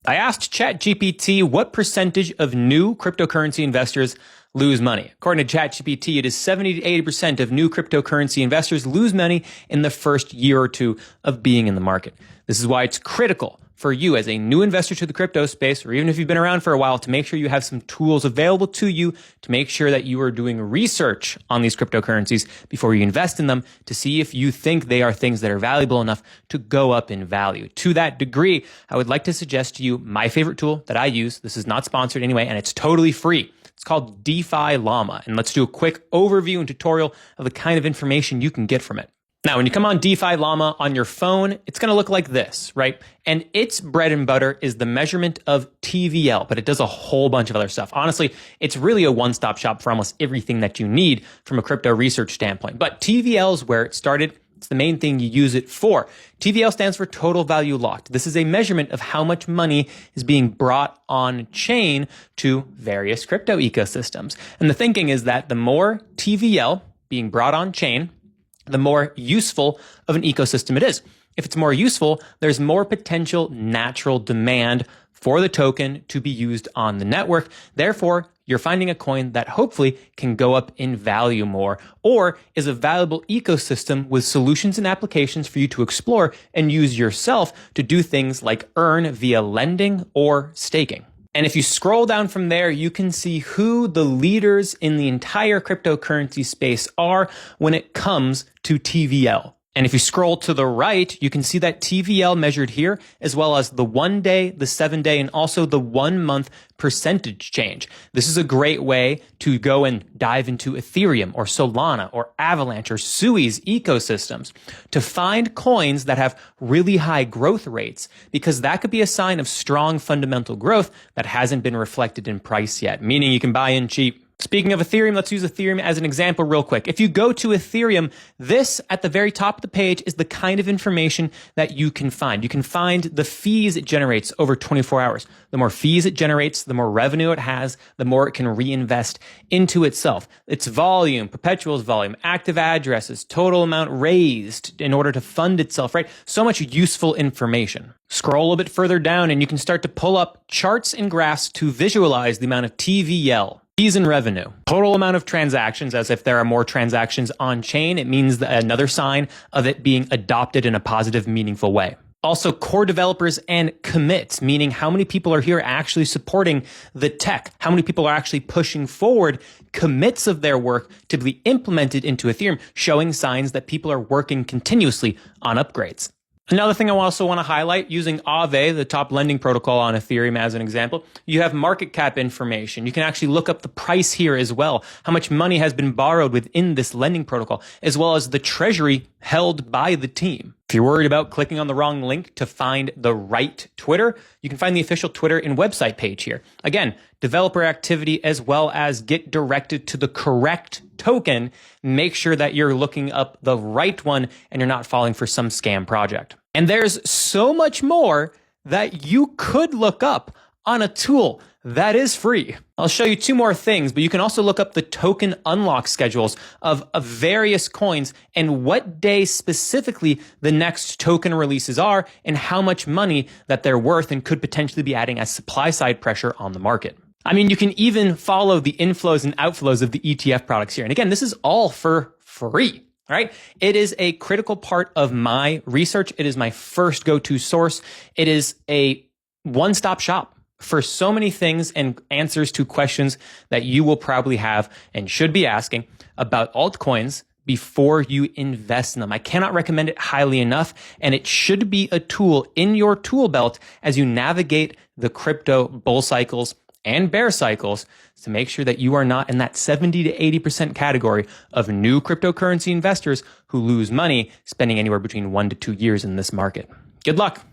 I asked ChatGPT what percentage of new cryptocurrency investors lose money. According to ChatGPT, it is 70 to 80% of new cryptocurrency investors lose money in the first year or two of being in the market. This is why it's critical for you as a new investor to the crypto space, or even if you've been around for a while, to make sure you have some tools available to you to make sure that you are doing research on these cryptocurrencies before you invest in them to see if you think they are things that are valuable enough to go up in value. To that degree, I would like to suggest to you my favorite tool that I use. This is not sponsored anyway, and it's totally free. It's called Defillama, and let's do a quick overview and tutorial of the kind of information you can get from it. Now, when you come on Defillama on your phone, it's going to look like this, right? And its bread and butter is the measurement of TVL, but it does a whole bunch of other stuff. Honestly, it's really a one-stop shop for almost everything that you need from a crypto research standpoint. But TVL is where it started. It's the main thing you use it for. TVL stands for total value locked. This is a measurement of how much money is being brought on chain to various crypto ecosystems. And the thinking is that the more TVL being brought on chain, the more useful of an ecosystem it is. If it's more useful, there's more potential natural demand for the token to be used on the network. Therefore, you're finding a coin that hopefully can go up in value more, or is a valuable ecosystem with solutions and applications for you to explore and use yourself to do things like earn via lending or staking. And if you scroll down from there, you can see who the leaders in the entire cryptocurrency space are when it comes to TVL. And if you scroll to the right, you can see that TVL measured here, as well as the 1 day, the 7 day, and also the 1 month percentage change. This is a great way to go and dive into Ethereum or Solana or Avalanche or Sui's ecosystems to find coins that have really high growth rates, because that could be a sign of strong fundamental growth that hasn't been reflected in price yet, meaning you can buy in cheap. Speaking of Ethereum, let's use Ethereum as an example real quick. If you go to Ethereum, this at the very top of the page is the kind of information that you can find. You can find the fees it generates over 24 hours. The more fees it generates, the more revenue it has, the more it can reinvest into itself. Its volume, perpetuals volume, active addresses, total amount raised in order to fund itself, right? So much useful information. Scroll a bit further down and you can start to pull up charts and graphs to visualize the amount of TVL. Fees and revenue. Total amount of transactions, as if there are more transactions on chain, it means another sign of it being adopted in a positive, meaningful way. Also, core developers and commits, meaning how many people are here actually supporting the tech, how many people are actually pushing forward commits of their work to be implemented into Ethereum, showing signs that people are working continuously on upgrades. Another thing I also want to highlight, using Aave, the top lending protocol on Ethereum as an example, you have market cap information. You can actually look up the price here as well, how much money has been borrowed within this lending protocol, as well as the treasury held by the team. If you're worried about clicking on the wrong link to find the right Twitter, you can find the official Twitter and website page here. Again, developer activity as well as get directed to the correct token. Make sure that you're looking up the right one and you're not falling for some scam project. And there's so much more that you could look up on a tool that is free. I'll show you two more things, but you can also look up the token unlock schedules of various coins and what day specifically the next token releases are and how much money that they're worth and could potentially be adding as supply side pressure on the market. I mean, you can even follow the inflows and outflows of the ETF products here. And again, this is all for free. All right. It is a critical part of my research. It is my first go-to source. It is a one-stop shop for so many things and answers to questions that you will probably have and should be asking about altcoins before you invest in them. I cannot recommend it highly enough, and it should be a tool in your tool belt as you navigate the crypto bull cycles and bear cycles to make sure that you are not in that 70 to 80% category of new cryptocurrency investors who lose money spending anywhere between 1 to 2 years in this market. Good luck.